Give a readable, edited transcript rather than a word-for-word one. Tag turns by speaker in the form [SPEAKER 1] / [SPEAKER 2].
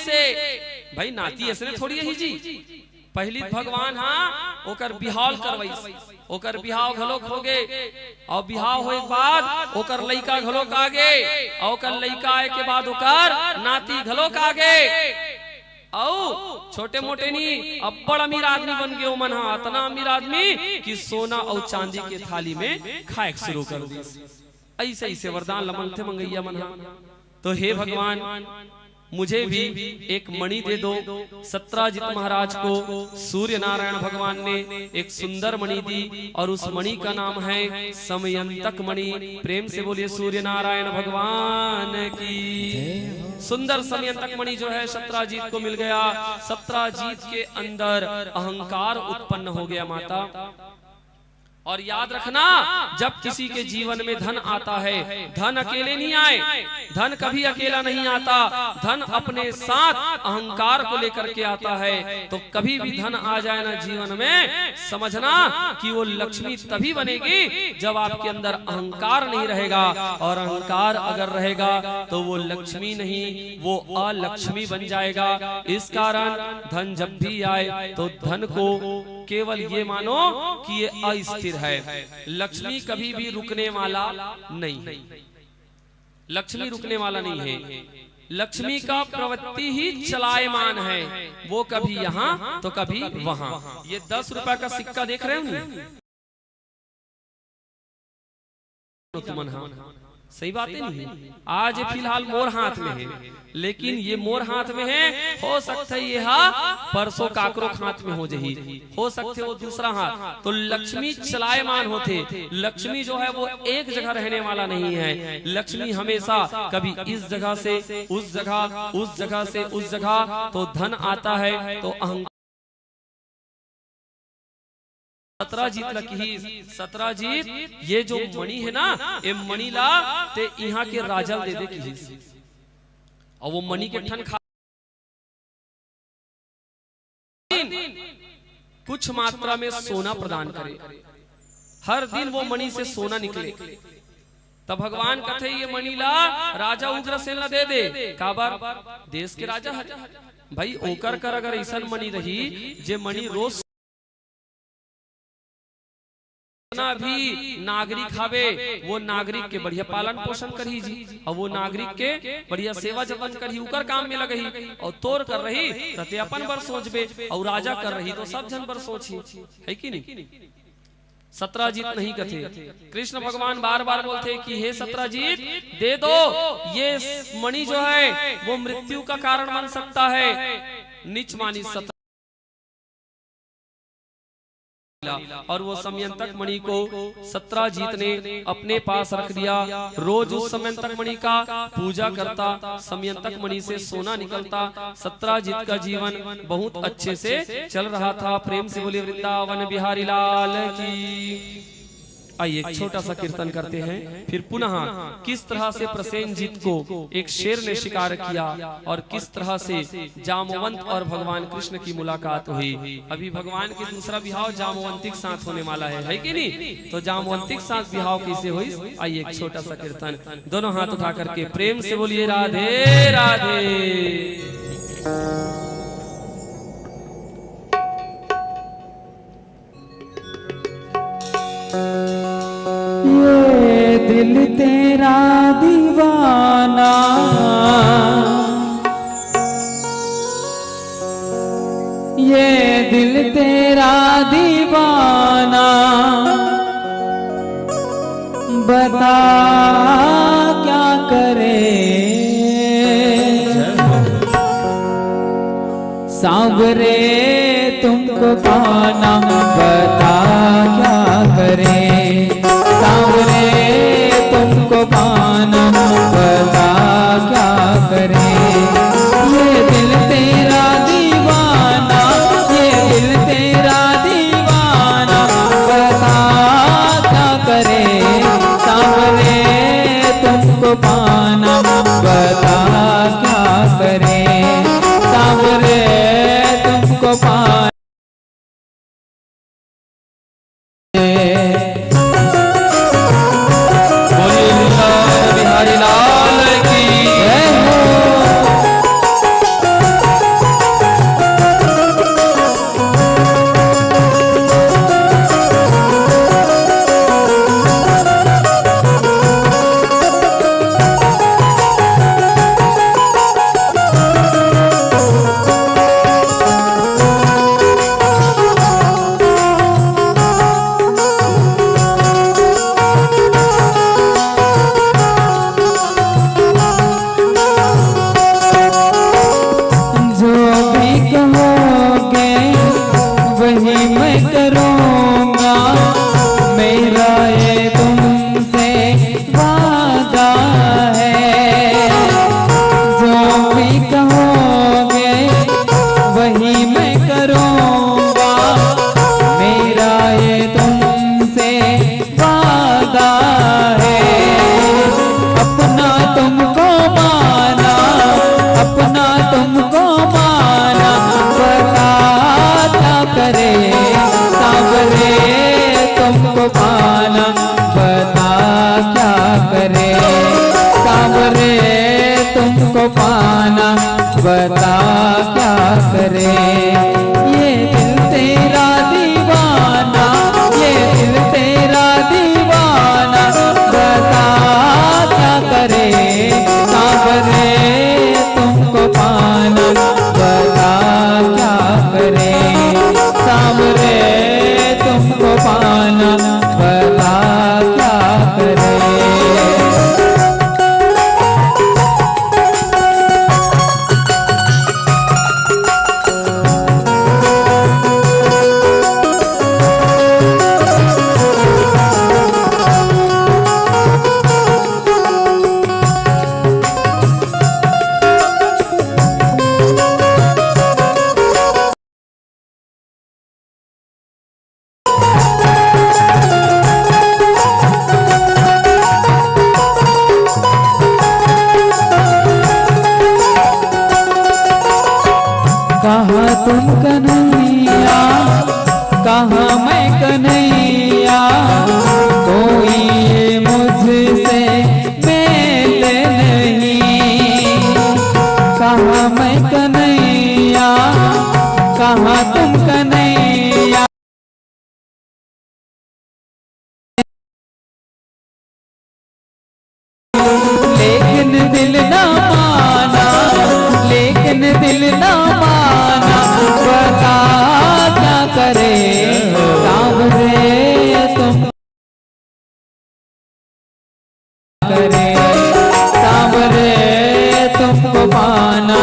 [SPEAKER 1] से भाई नाती ऐसे थोड़ी ही जी पहली भगवान हाँ ओकर बिहाव करवाई ओकर बिहाव घलोक हो गे और बिहाव होए के बाद ओकर लइका घलोक आगे और ओकर लइका आए के बाद ओकर नाती घलोक आगे छोटे मोटे नी अब बड़ अमीर आदमी बन गए मन हा इतना अमीर आदमी कि सोना और चांदी के थाली में खाए शुरू कर दी ऐसे ऐसे वरदान लमन थे मंगैया मन हा। तो हे भगवान मुझे भी एक मणि दे दो। सत्राजित महाराज को सूर्य नारायण भगवान ने एक सुंदर मणि दी और उस मणि का नाम है समयंतक मणि। प्रेम से बोलिए सूर्य नारायण भगवान की। सुंदर समयंतक मणि जो है सत्राजित को मिल गया। सत्राजित के अंदर अहंकार उत्पन्न हो गया माता। और याद रखना जब किसी के जीवन में धन आता है धन अकेले नहीं आए, धन कभी अकेला नहीं आता, धन अपने साथ अहंकार को लेकर के आता है। तो कभी भी धन आ जाए ना जीवन में समझना कि वो लक्ष्मी तभी बनेगी जब आपके अंदर अहंकार नहीं रहेगा। और अहंकार अगर रहेगा तो वो लक्ष्मी नहीं वो अलक्ष्मी बन जाएगा। इस कारण धन जब भी आए तो धन को केवल ये मानो कि ये अस्थिर है। लक्ष्मी कभी भी रुकने वाला नहीं है, लक्ष्मी रुकने वाला नहीं है। लक्ष्मी का प्रवृत्ति ही चलायमान है, वो कभी यहाँ तो कभी वहां। ये 10 रुपए का सिक्का देख रहे हो तुमन हाँ सही बात है नहीं। आज फिलहाल मोर हाथ में है, लेकिन ये मोर हाथ में है, हो सकता है ये परसों काकरो हाथ में हो जाही, हो सकते वो दूसरा हाथ। तो लक्ष्मी चलायमान होते। लक्ष्मी जो है वो एक जगह रहने वाला नहीं है। लक्ष्मी हमेशा कभी इस जगह से उस जगह, उस जगह से उस जगह। तो धन आता है तो अहंकार। सत्राजित लकी सत्राजित ये जो मणि है ना ये मणि ला ते यहाँ के राजा दे दे की और वो मणि के ठन खा कुछ मात्रा में सोना प्रदान करे। हर दिन वो मणि से सोना निकले। तब भगवान कहते ये मणि ला राजा उग्रसेन ला दे दे। काबर देश के राजा है भाई ओकर कर अगर ऐसा मणि रही जे मणि रोज भी नागरिक हवे वो नागरिक के बढ़िया पालन पोषण करी जी और वो नागरिक के बढ़िया सेवा जतन करी उकर काम में लगही। और तोर कर रही तते अपन बर सोचबे और राजा कर रही तो सब जन बर सोची है कि नहीं। सत्राजित नहीं कहते। कृष्ण भगवान बार बार बोलते कि हे सत्राजित दे दो, ये मणि जो है वो मृत्यु का कारण बन सकता है। नीच मानी सत्र और वो समयंतक मणि को सत्राजित ने अपने पास रख दिया। रोज उस समयंतक मणि का पूजा करता, समयंतक मणि से सोना निकलता। सत्राजित का जीवन बहुत अच्छे से चल रहा था। प्रेम से बोले वृंदावन बिहारी लाल की। आइए एक छोटा सा कीर्तन करते हैं, फिर पुनः किस तरह से प्रसेनजीत को एक शेर ने शिकार किया और किस तरह से जामवंत और भगवान कृष्ण की मुलाकात हुई। अभी भगवान के दूसरा विवाह जामवंतिक साथ होने वाला है कि नहीं। तो जामवंतिक साथ विवाह कैसे हुई, आइए एक छोटा सा कीर्तन दोनों हाथ उठा करके प्रेम से बोलिए राधे राधे।
[SPEAKER 2] ये दिल तेरा दीवाना ये दिल तेरा दीवाना बता क्या करे। सांवरे तुमको पाना बता क्या करे। सांवरे तुमको पाना बता क्या करे। ये दिल तेरा दीवाना ये दिल तेरा दीवाना बता क्या करे। सांवरे तुमको पाना बता क्या करे। सांवरे तुमको पाना भी कहोगे वही मैं करूँगा, मेरा ये तुमसे वादा है। अपना तुमको माना, अपना तुमको माना, बता क्या करे सांवरे तुमको पाना, बता क्या करे सांवरे तुमको पाना, बता क्या करे। ये दिल तेरा दीवाना, ये दिल तेरा दीवाना, बता क्या करे सांवरे तुमको पाना, बता क्या करे सांवरे तुमको पाना, बता क्या करे। कहाँ तुम कन्हैया, कहाँ मैं कन्हैया, कोई ये मुझसे मेल नहीं। कहाँ मैं कन्हैया, कहाँ तुम कन्हैया, लेकिन दिल ना माना, लेकिन दिल ना माना, बता क्या करे सांवरे तुम करे सांवरे तुमको पाना,